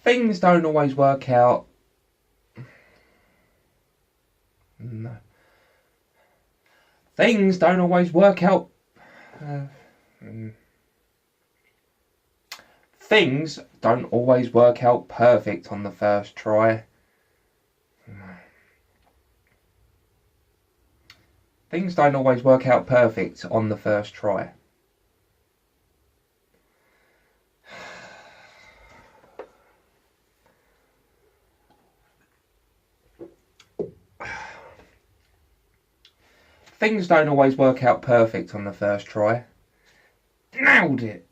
Things don't always work out. No. Things don't always work out. Things don't always work out perfect on the first try. Things don't always work out perfect on the first try. Things don't always work out perfect on the first try. Nailed it.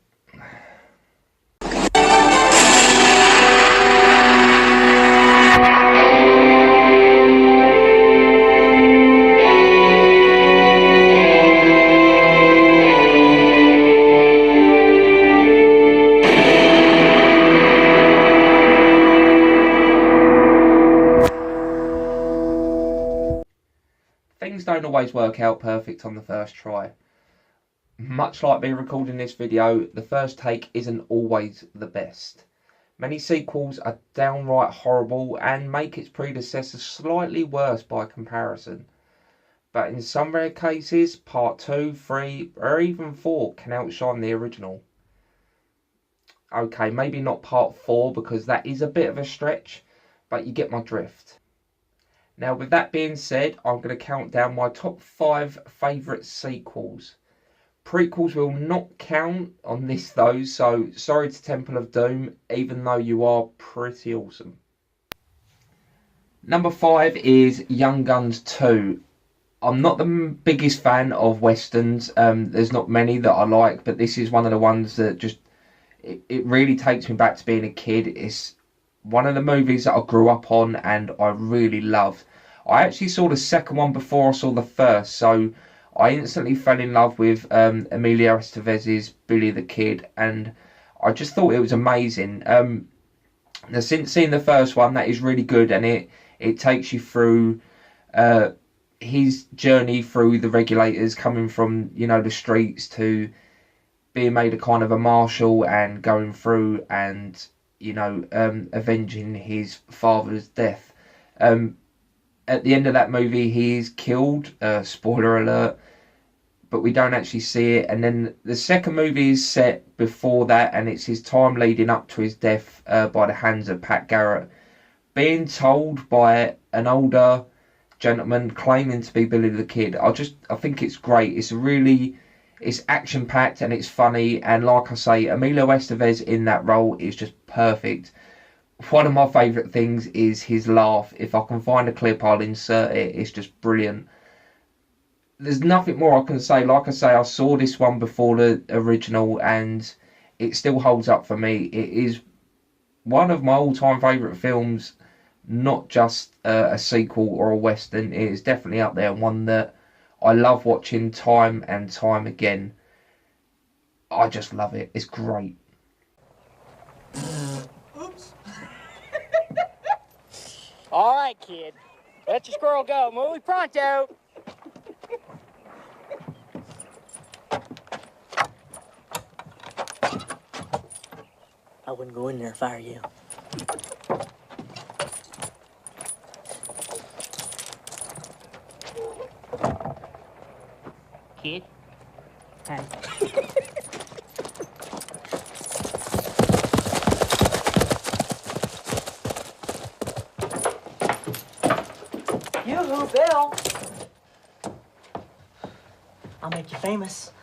Things don't always work out perfect on the first try. Much like me recording this video, the first take isn't always the best. Many sequels are downright horrible and make its predecessor slightly worse by comparison. But in some rare cases, part 2, 3 or even 4 can outshine the original. Okay, maybe not part 4 because that is a bit of a stretch, but you get my drift. Now, with that being said, I'm going to count down my top 5 favourite sequels. Prequels will not count on this though, so sorry to Temple of Doom, even though you are pretty awesome. Number 5 is Young Guns 2. I'm not the biggest fan of westerns. There's not many that I like, but this is one of the ones that just, it really takes me back to being a kid. It's one of the movies that I grew up on and I really loved. I actually saw the second one before I saw the first, so I instantly fell in love with Emilio Estevez's Billy the Kid, and I just thought it was amazing. Now, since seeing the first one, that is really good, and it takes you through his journey through the regulators, coming from, you know, the streets to being made a kind of a marshal and going through and, you know, avenging his father's death. At the end of that movie, he is killed. Spoiler alert. But we don't actually see it. And then the second movie is set before that, and it's his time leading up to his death by the hands of Pat Garrett. Being told by an older gentleman claiming to be Billy the Kid. I think it's great. It's action-packed and it's funny. And like I say, Emilio Estevez in that role is just perfect. One of my favourite things is his laugh. If I can find a clip, I'll insert it. It's just brilliant. There's nothing more I can say. Like I say, I saw this one before the original and it still holds up for me. It is one of my all-time favourite films, not just a sequel or a western. It is definitely up there, one that I love watching time and time again. I just love it. It's great. All right, kid. Let your squirrel go. Muy pronto. I wouldn't go in there if I were you. Kid? Hi. Yoo-hoo, Bill! I'll make you famous.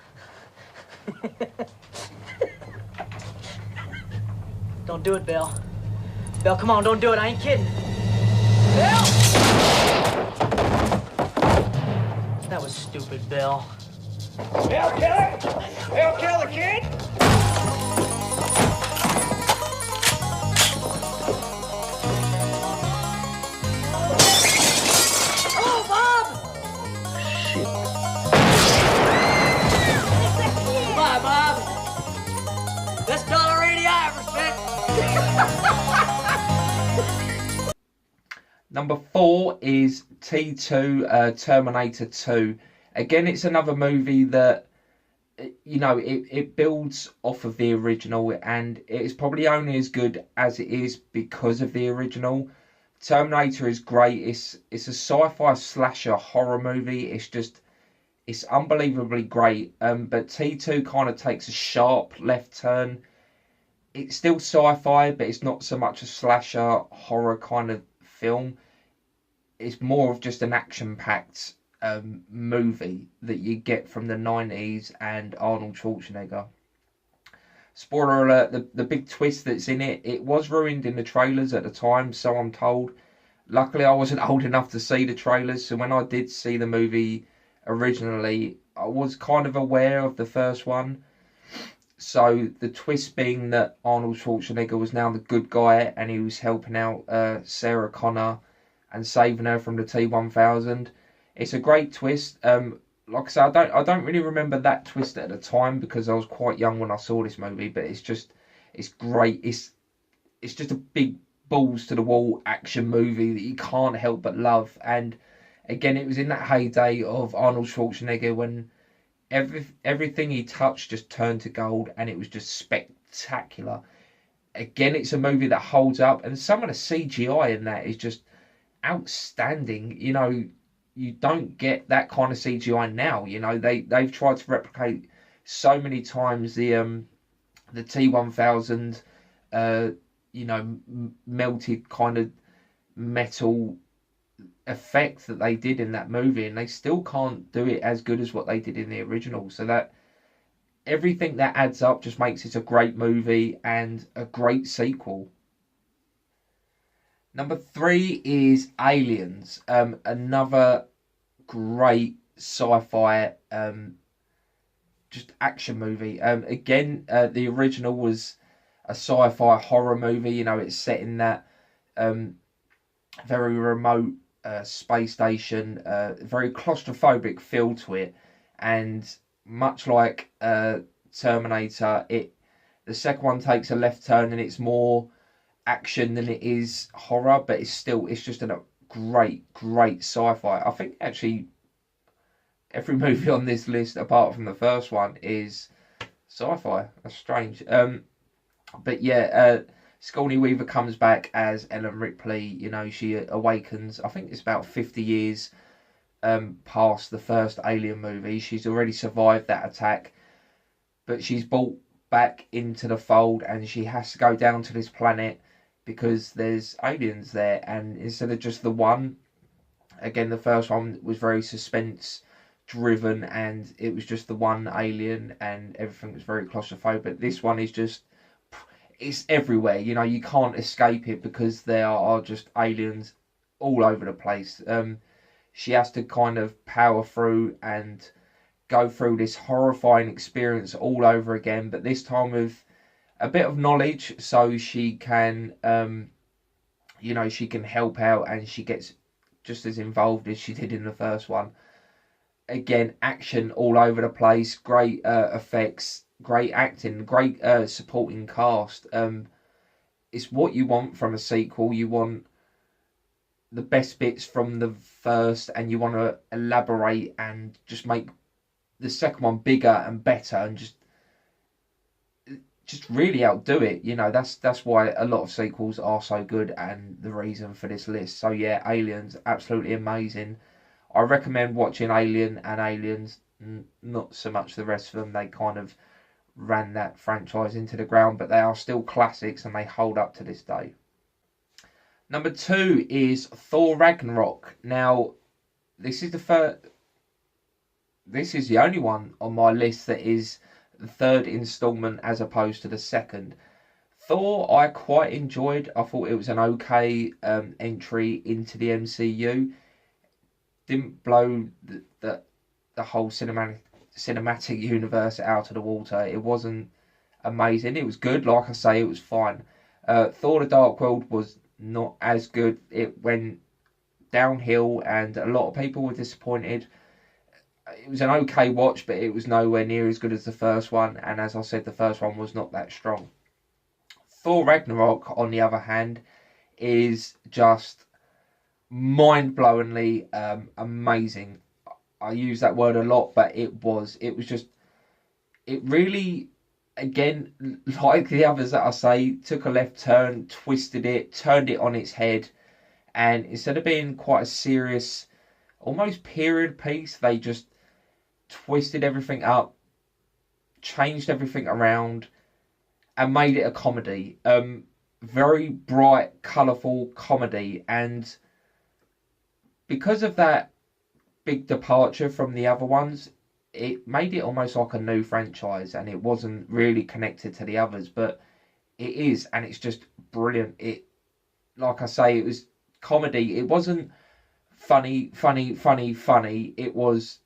Don't do it, Bill. Bill, come on, don't do it. I ain't kidding. Bill! That was stupid, Bill. Bill, kill it! Bill, kill the kid! Oh, Bob! Bye, Bob. Best dollar radio I ever spent. Number 4 is T2, Terminator 2. Again, it's another movie that it builds off of the original, and it's probably only as good as it is because of the original. Terminator is great. It's a sci-fi slasher horror movie. It's unbelievably great. But T2 kind of takes a sharp left turn. It's still sci-fi, but it's not so much a slasher horror kind of film. It's more of just an action-packed movie that you get from the 90s and Arnold Schwarzenegger. Spoiler alert, the big twist that's in it, it was ruined in the trailers at the time, so I'm told. Luckily, I wasn't old enough to see the trailers, so when I did see the movie originally, I was kind of aware of the first one. So the twist being that Arnold Schwarzenegger was now the good guy and he was helping out Sarah Connor and saving her from the T-1000. It's a great twist. Like I said, I don't really remember that twist at the time because I was quite young when I saw this movie. But it's great. It's just a big balls to the wall action movie that you can't help but love. And again, it was in that heyday of Arnold Schwarzenegger when everything he touched just turned to gold, and it was just spectacular. Again, it's a movie that holds up, and some of the CGI in that is just outstanding. You don't get that kind of CGI now. They've tried to replicate so many times the T-1000 melted kind of metal effect that they did in that movie, and they still can't do it as good as what they did in the original. So that everything that adds up just makes it a great movie and a great sequel. Number 3 is Aliens, another great sci-fi just action movie. Again, the original was a sci-fi horror movie. It's set in that very remote space station, very claustrophobic feel to it, and much like Terminator, the second one takes a left turn and it's more action than it is horror, but it's just a great sci-fi. I think actually every movie on this list apart from the first one is sci-fi. That's strange. But yeah, Sigourney Weaver comes back as Ellen Ripley. She awakens. I think it's about 50 years past the first Alien movie. She's already survived that attack, but she's brought back into the fold, and she has to go down to this planet because there's aliens there. And instead of just the one, again, the first one was very suspense driven, and it was just the one alien, and everything was very claustrophobic. This one is just, it's everywhere. You can't escape it because there are just aliens all over the place. She has to kind of power through and go through this horrifying experience all over again, but this time with a bit of knowledge, so she can, she can help out, and she gets just as involved as she did in the first one. Again, action all over the place, great effects, great acting, great supporting cast. It's what you want from a sequel. You want the best bits from the first, and you want to elaborate and just make the second one bigger and better, and just really outdo it. That's why a lot of sequels are so good, and the reason for this list. So yeah, Aliens, absolutely amazing. I recommend watching Alien and Aliens, not so much the rest of them. They kind of ran that franchise into the ground, but they are still classics and they hold up to this day. Number 2 is Thor Ragnarok. Now, this is the only one on my list that is the third installment as opposed to the second. Thor, I quite enjoyed. I thought it was an okay entry into the MCU. Didn't blow the whole cinematic universe out of the water. It wasn't amazing. It was good. Like I say, it was fine. Thor: The Dark World was not as good. It went downhill, and a lot of people were disappointed. It was an okay watch, but it was nowhere near as good as the first one, and as I said, the first one was not that strong. Thor Ragnarok, on the other hand, is just mind-blowingly amazing. I use that word a lot, but it was just it really, again, like the others that I say, took a left turn, twisted it, turned it on its head, and instead of being quite a serious, almost period piece, they just twisted everything up, changed everything around, and made it a comedy. Very bright, colourful comedy, and because of that big departure from the other ones, it made it almost like a new franchise, and it wasn't really connected to the others, but it is, and it's just brilliant. It, like I say, it was comedy. It wasn't funny. It was,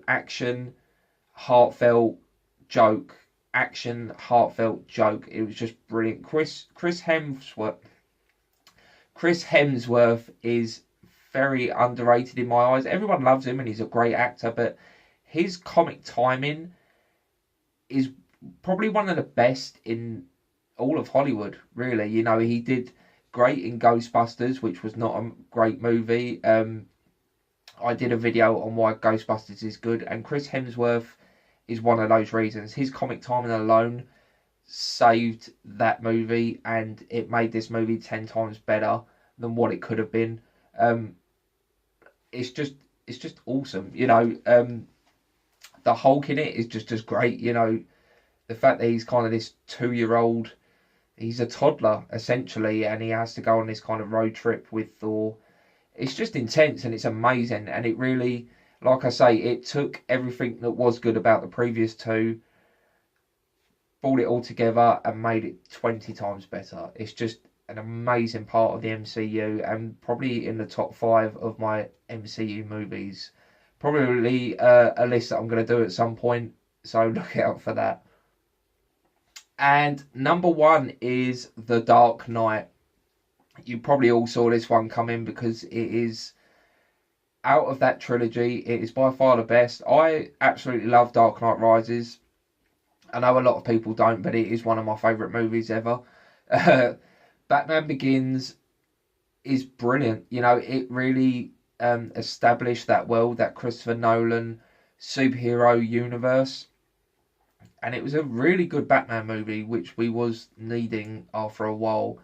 action, heartfelt joke, action, heartfelt joke. It was just brilliant. Chris Hemsworth is very underrated in my eyes. Everyone loves him and he's a great actor, but his comic timing is probably one of the best in all of Hollywood, really. He did great in Ghostbusters, which was not a great movie. I did a video on why Ghostbusters is good, and Chris Hemsworth is one of those reasons. His comic timing alone saved that movie, and it made this movie 10 times better than what it could have been. It's just awesome. The Hulk in it is just great. The fact that he's kind of this 2-year-old, he's a toddler essentially, and he has to go on this kind of road trip with Thor. It's just intense and it's amazing, and it really, like I say, it took everything that was good about the previous two, brought it all together and made it 20 times better. It's just an amazing part of the MCU, and probably in the top 5 of my MCU movies. Probably a list that I'm going to do at some point, so look out for that. And number 1 is The Dark Knight. You probably all saw this one coming because it is, out of that trilogy, it is by far the best. I absolutely love Dark Knight Rises. I know a lot of people don't, but it is one of my favourite movies ever. Batman Begins is brilliant. It really established that world, that Christopher Nolan superhero universe. And it was a really good Batman movie, which we was needing after a while.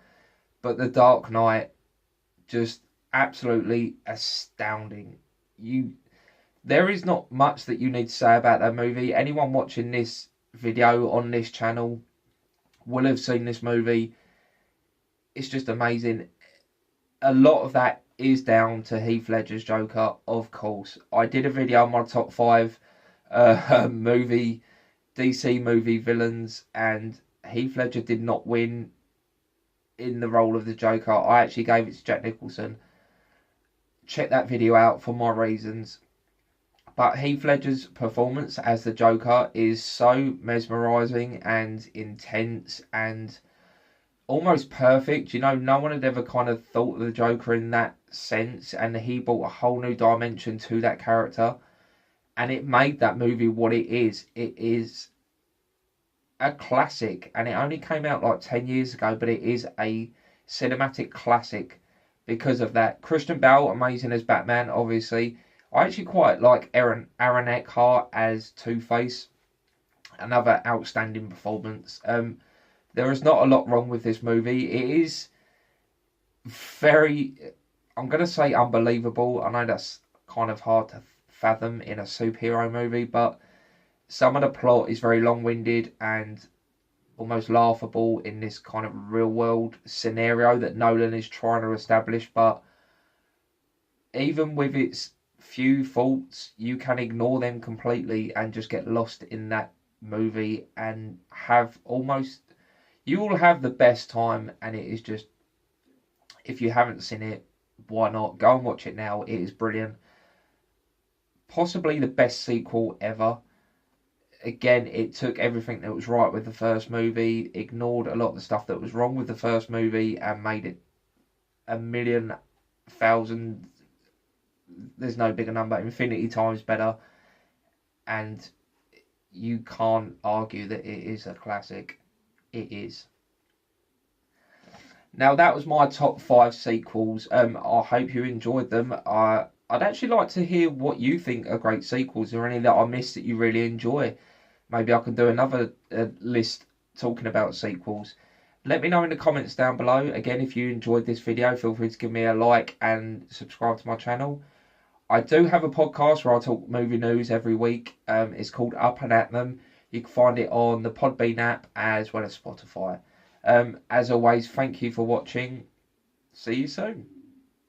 But The Dark Knight, just absolutely astounding. There is not much that you need to say about that movie. Anyone watching this video on this channel will have seen this movie. It's just amazing. A lot of that is down to Heath Ledger's Joker, of course. I did a video on my top 5 DC movie villains, and Heath Ledger did not win in the role of the Joker. I actually gave it to Jack Nicholson. Check that video out for my reasons. But Heath Ledger's performance as the Joker is so mesmerising and intense and almost perfect. No one had ever kind of thought of the Joker in that sense, and he brought a whole new dimension to that character, and it made that movie what it is. It is a classic, and it only came out like 10 years ago, but it is a cinematic classic because of that. Christian Bale, amazing as Batman, obviously. I actually quite like Aaron Eckhart as Two-Face. Another outstanding performance. There is not a lot wrong with this movie. It is very, I'm going to say unbelievable. I know that's kind of hard to fathom in a superhero movie, but some of the plot is very long-winded and almost laughable in this kind of real-world scenario that Nolan is trying to establish. But even with its few faults, you can ignore them completely and just get lost in that movie and have almost... You will have the best time, and it is just... If you haven't seen it, why not? Go and watch it now. It is brilliant. Possibly the best sequel ever. Again, it took everything that was right with the first movie, ignored a lot of the stuff that was wrong with the first movie, and made it a million, thousand, there's no bigger number, infinity times better. And you can't argue that it is a classic. It is. Now, that was my top 5 sequels. I hope you enjoyed them. I'd actually like to hear what you think are great sequels, or any that I missed that you really enjoy. maybe I can do another list talking about sequels. Let me know in the comments down below. Again, if you enjoyed this video, feel free to give me a like and subscribe to my channel. I do have a podcast where I talk movie news every week. It's called Up and At Them. You can find it on the Podbean app as well as Spotify. As always, thank you for watching. See you soon.